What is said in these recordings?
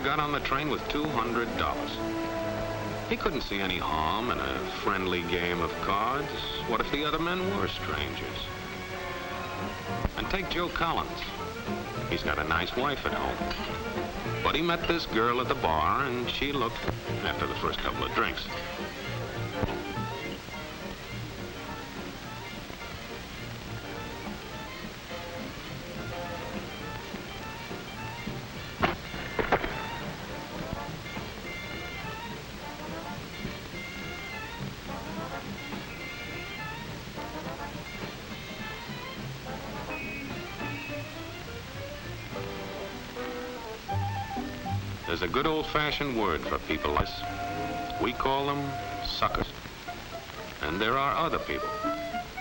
got on the train with $200. He couldn't see any harm in a friendly game of cards. What if the other men were strangers? And take Joe Collins. He's got a nice wife at home. But he met this girl at the bar, and she looked after the first couple of drinks. There's a good old-fashioned word for people like this. We call them suckers. And there are other people.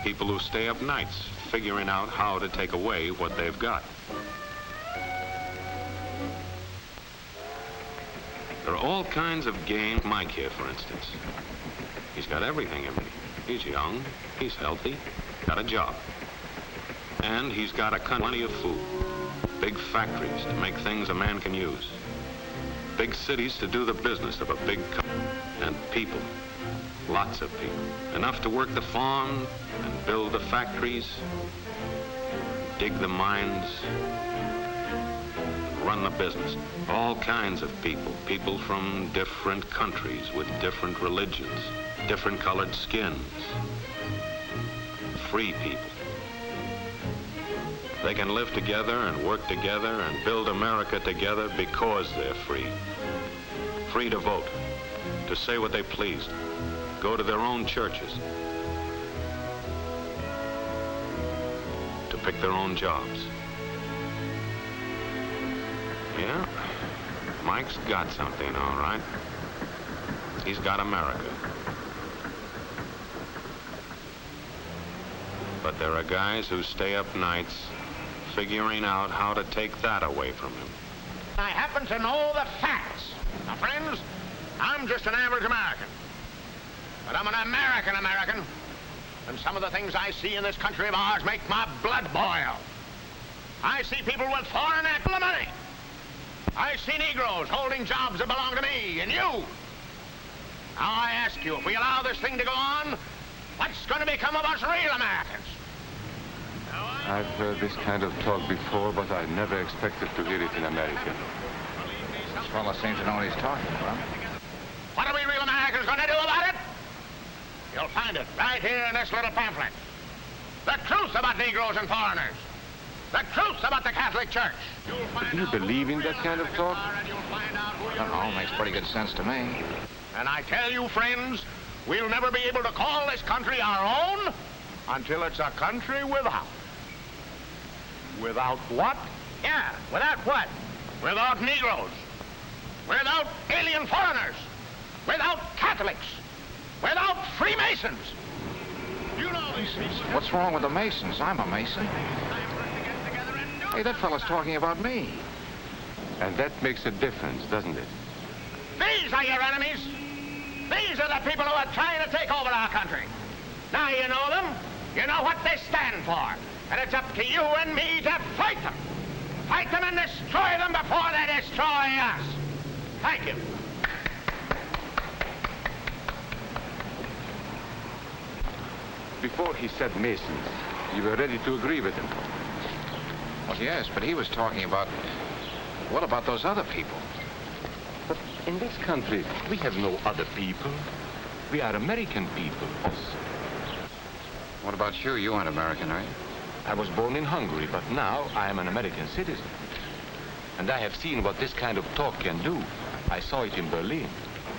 People who stay up nights figuring out how to take away what they've got. There are all kinds of games. Mike here, for instance. He's got everything in me. He's young, he's healthy, got a job. And he's got plenty of food. Big factories to make things a man can use. Big cities to do the business of a big company. And people, lots of people. Enough to work the farm and build the factories, dig the mines, run the business. All kinds of people. People from different countries with different religions, different colored skins. Free people. They can live together and work together and build America together because they're free. Free to vote, to say what they please, go to their own churches, to pick their own jobs. Yeah, Mike's got something, all right. He's got America. But there are guys who stay up nights figuring out how to take that away from him. I happen to know the facts. Now, friends, I'm just an average American. But I'm an American. And some of the things I see in this country of ours make my blood boil. I see people with foreign money. I see Negroes holding jobs that belong to me and you. Now, I ask you, if we allow this thing to go on, what's going to become of us real Americans? I've heard this kind of talk before, but I never expected to hear it in America. This fellow seems to know what he's talking about. What are we real Americans going to do about it? You'll find it right here in this little pamphlet. The truth about Negroes and foreigners. The truth about the Catholic Church. Do you believe in that kind of talk? I don't know, makes pretty good sense to me. And I tell you, friends, we'll never be able to call this country our own until it's a country without. Without what? Yeah, without what? Without Negroes. Without alien foreigners. Without Catholics. Without Freemasons. You know these things. What's wrong with the Masons? I'm a Mason. Hey, that fellow's talking about me. And that makes a difference, doesn't it? These are your enemies. These are the people who are trying to take over our country. Now you know them. You know what they stand for. And it's up to you and me to fight them. Fight them and destroy them before they destroy us. Thank you. Before he said Masons, you were ready to agree with him. Well, yes, but he was talking about... What about those other people? But in this country, we have no other people. We are American people. What about you? You aren't American, are you? I was born in Hungary, but now I am an American citizen. And I have seen what this kind of talk can do. I saw it in Berlin.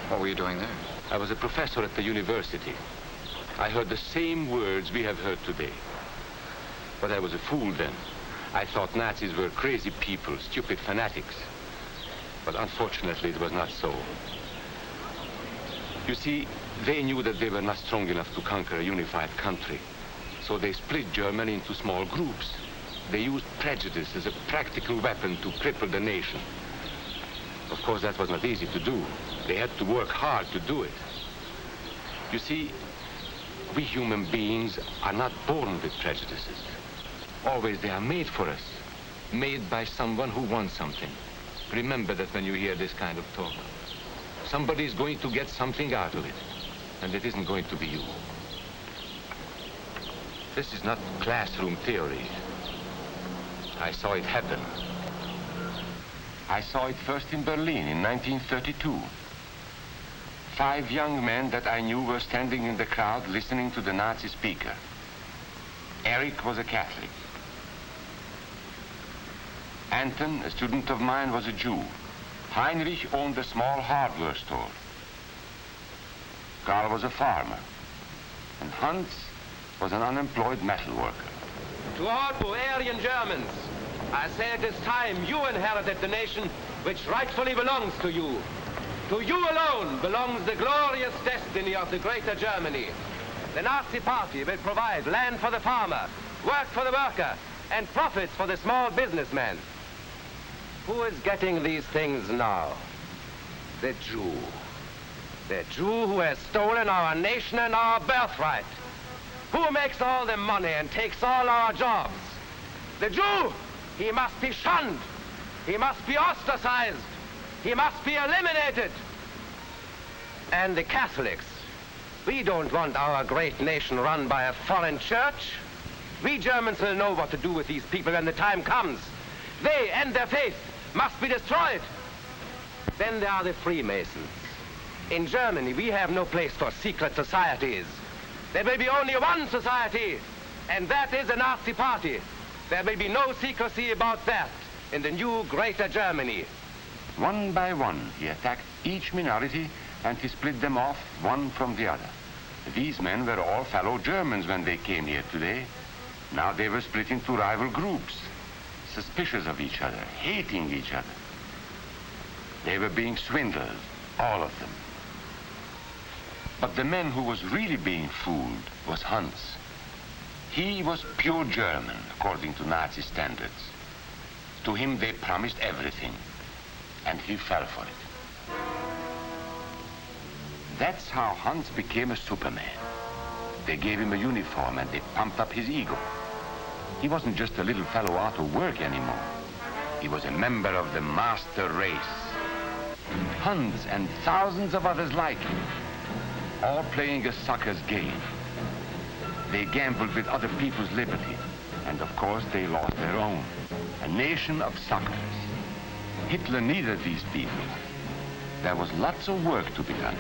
What were you doing there? I was a professor at the university. I heard the same words we have heard today. But I was a fool then. I thought Nazis were crazy people, stupid fanatics. But unfortunately, it was not so. You see, they knew that they were not strong enough to conquer a unified country. So they split Germany into small groups. They used prejudice as a practical weapon to cripple the nation. Of course, that was not easy to do. They had to work hard to do it. You see, we human beings are not born with prejudices. Always they are made for us, made by someone who wants something. remember that when you hear this kind of talk. Somebody's going to get something out of it, and it isn't going to be you. This is not classroom theory. I saw it happen. I saw it first in Berlin in 1932. 5 young men that I knew were standing in the crowd listening to the Nazi speaker. Eric was a Catholic. Anton, a student of mine, was a Jew. Heinrich owned a small hardware store. Karl was a farmer. And Hans was an unemployed metal worker. To all Bavarian Germans, I say it is time you inherited the nation which rightfully belongs to you. To you alone belongs the glorious destiny of the greater Germany. The Nazi Party will provide land for the farmer, work for the worker, and profits for the small businessman. Who is getting these things now? The Jew. The Jew who has stolen our nation and our birthright. Who makes all the money and takes all our jobs? The Jew! He must be shunned. He must be ostracized. He must be eliminated. And the Catholics. We don't want our great nation run by a foreign church. We Germans will know what to do with these people when the time comes. They and their faith must be destroyed. Then there are the Freemasons. In Germany, we have no place for secret societies. There will be only one society, and that is the Nazi Party. There will be no secrecy about that in the new greater Germany. One by one, he attacked each minority and he split them off one from the other. These men were all fellow Germans when they came here today. Now they were split into rival groups, suspicious of each other, hating each other. They were being swindled, all of them. But the man who was really being fooled was Hans. He was pure German, according to Nazi standards. To him they promised everything, and he fell for it. That's how Hans became a Superman. They gave him a uniform and they pumped up his ego. He wasn't just a little fellow out of work anymore. He was a member of the master race. Hans and thousands of others like him, all playing a sucker's game. They gambled with other people's liberty, and of course they lost their own. A nation of suckers. Hitler needed these people. There was lots of work to be done.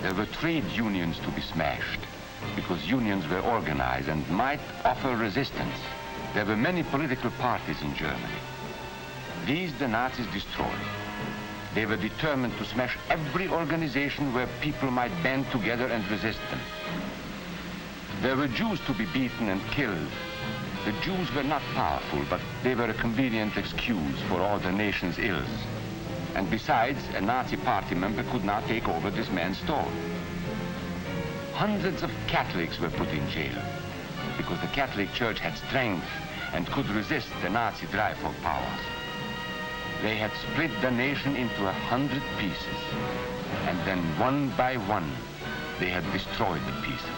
There were trade unions to be smashed, because unions were organized and might offer resistance. There were many political parties in Germany. These the Nazis destroyed. They were determined to smash every organization where people might band together and resist them. There were Jews to be beaten and killed. The Jews were not powerful, but they were a convenient excuse for all the nation's ills. And besides, a Nazi party member could not take over this man's store. Hundreds of Catholics were put in jail because the Catholic Church had strength and could resist the Nazi drive for power. They had split the nation into 100 pieces, and then one by one, they had destroyed the pieces.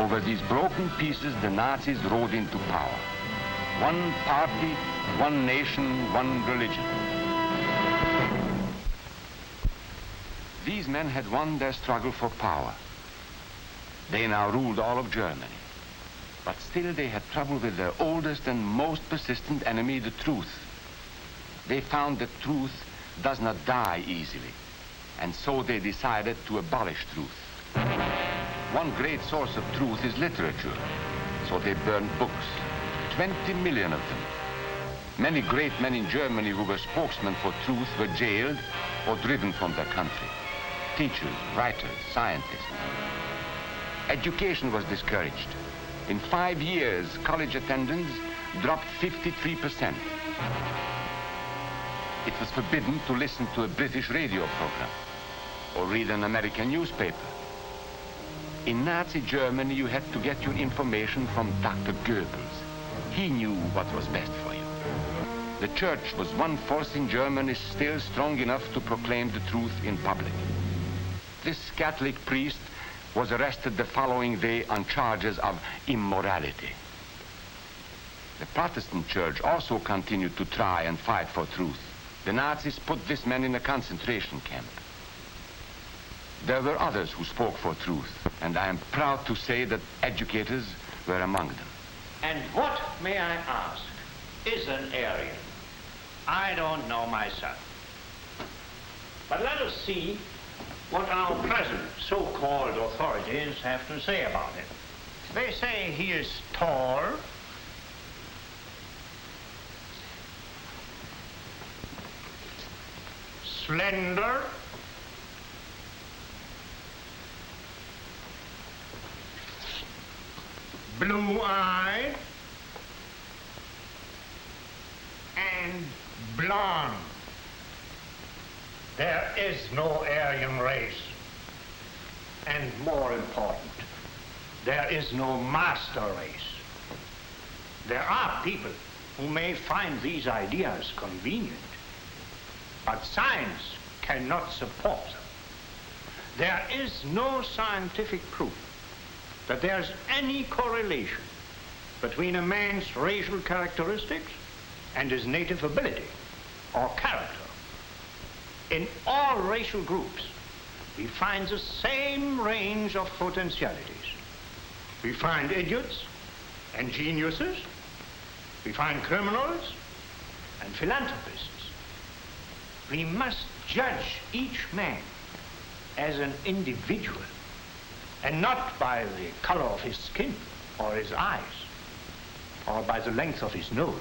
Over these broken pieces, the Nazis rode into power. One party, one nation, one religion. These men had won their struggle for power. They now ruled all of Germany. But still they had trouble with their oldest and most persistent enemy, the truth. They found that truth does not die easily, and so they decided to abolish truth. One great source of truth is literature, so they burned books, 20 million of them. Many great men in Germany who were spokesmen for truth were jailed or driven from their country. Teachers, writers, scientists. Education was discouraged. In 5 years, college attendance dropped 53%. It was forbidden to listen to a British radio program or read an American newspaper. In Nazi Germany, you had to get your information from Dr. Goebbels. He knew what was best for you. The church was one force in Germany still strong enough to proclaim the truth in public. This Catholic priest was arrested the following day on charges of immorality. The Protestant church also continued to try and fight for truth. The Nazis put this man in a concentration camp. There were others who spoke for truth, and I am proud to say that educators were among them. And what, may I ask, is an Aryan? I don't know myself. But let us see what our present so-called authorities have to say about him. They say he is tall, slender, blue-eyed, and blonde. There is no Aryan race. And more important, there is no master race. There are people who may find these ideas convenient, but science cannot support them. There is no scientific proof that there's any correlation between a man's racial characteristics and his native ability or character. In all racial groups, we find the same range of potentialities. We find idiots and geniuses. We find criminals and philanthropists. We must judge each man as an individual and not by the color of his skin or his eyes or by the length of his nose.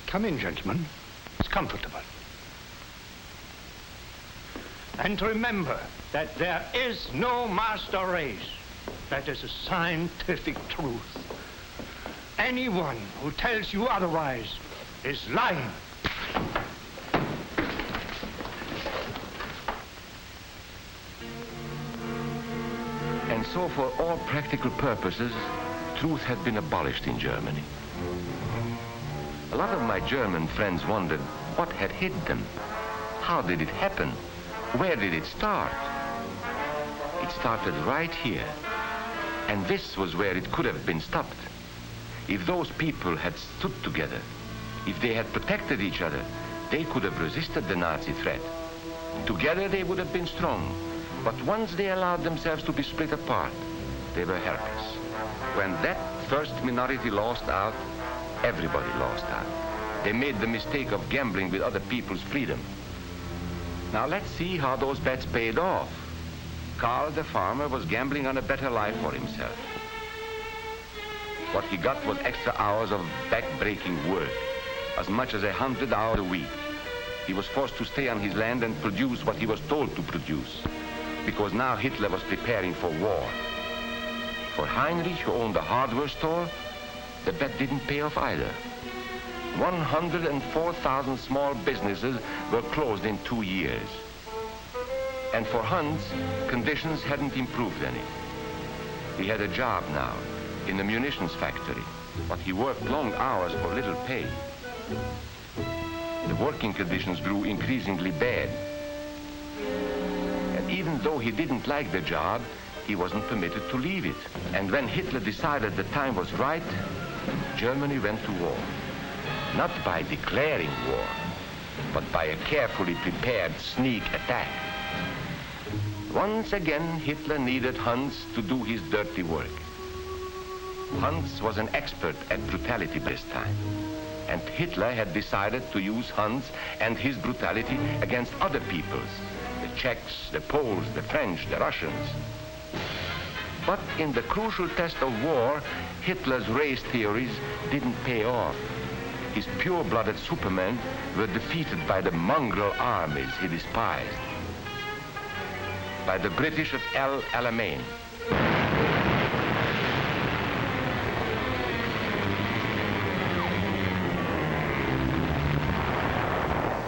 Come in, gentlemen. It's comfortable. And remember that there is no master race. That is a scientific truth. Anyone who tells you otherwise is lying. And so for all practical purposes, truth had been abolished in Germany. A lot of my German friends wondered what had hit them. How did it happen? Where did it start? It started right here. And this was where it could have been stopped. If those people had stood together, if they had protected each other, they could have resisted the Nazi threat. Together they would have been strong. But once they allowed themselves to be split apart, they were helpless. When that first minority lost out, everybody lost out. They made the mistake of gambling with other people's freedom. Now let's see how those bets paid off. Karl the farmer was gambling on a better life for himself. What he got was extra hours of back-breaking work, as much as 100 hours a week. He was forced to stay on his land and produce what he was told to produce, because now Hitler was preparing for war. For Heinrich, who owned a hardware store, the bet didn't pay off either. 104,000 small businesses were closed in 2 years. And for Hans, conditions hadn't improved any. He had a job now in the munitions factory, but he worked long hours for little pay. The working conditions grew increasingly bad. And even though he didn't like the job, he wasn't permitted to leave it. And when Hitler decided the time was right, Germany went to war. Not by declaring war, but by a carefully prepared sneak attack. Once again, Hitler needed Hans to do his dirty work. Hans was an expert at brutality this time, and Hitler had decided to use Hans and his brutality against other peoples, the Czechs, the Poles, the French, the Russians. But in the crucial test of war, Hitler's race theories didn't pay off. His pure-blooded supermen were defeated by the mongrel armies he despised, by the British at El Alamein,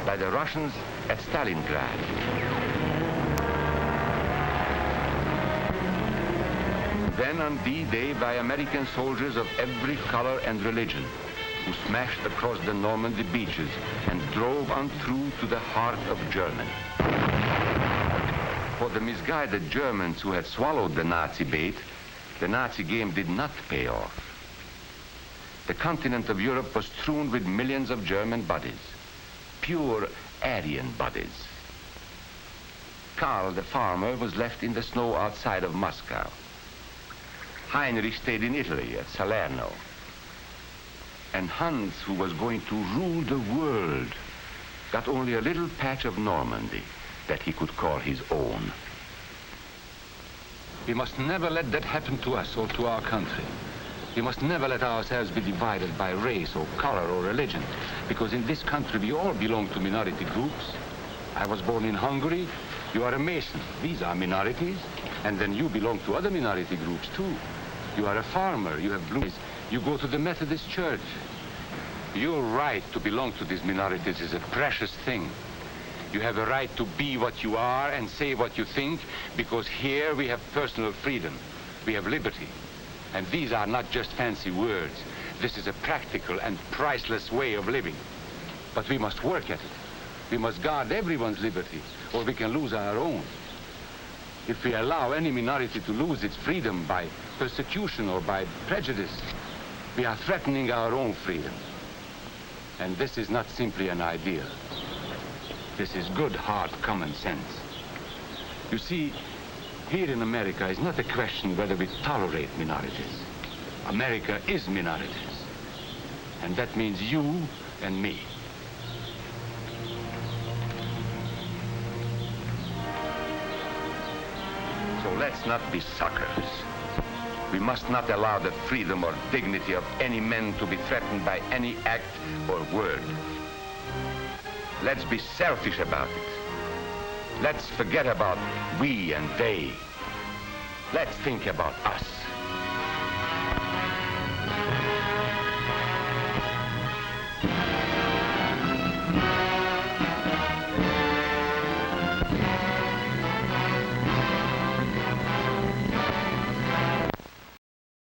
by the Russians at Stalingrad, then on D-Day by American soldiers of every color and religion, who smashed across the Normandy beaches and drove on through to the heart of Germany. For the misguided Germans who had swallowed the Nazi bait, the Nazi game did not pay off. The continent of Europe was strewn with millions of German bodies, pure Aryan bodies. Karl, the farmer, was left in the snow outside of Moscow. Heinrich stayed in Italy at Salerno. And Hans, who was going to rule the world, got only a little patch of Normandy that he could call his own. We must never let that happen to us or to our country. We must never let ourselves be divided by race or color or religion, because in this country we all belong to minority groups. I was born in Hungary. You are a Mason. These are minorities. And then you belong to other minority groups too. You are a farmer. You have blue. You go to the Methodist Church. Your right to belong to these minorities is a precious thing. You have a right to be what you are and say what you think, because here we have personal freedom. We have liberty. And these are not just fancy words. This is a practical and priceless way of living. But we must work at it. We must guard everyone's liberty, or we can lose our own. If we allow any minority to lose its freedom by persecution or by prejudice, we are threatening our own freedom. And this is not simply an idea. This is good, hard common sense. You see, here in America is not a question whether we tolerate minorities. America is minorities. And that means you and me. So let's not be suckers. We must not allow the freedom or dignity of any man to be threatened by any act or word. Let's be selfish about it. Let's forget about we and they. Let's think about us.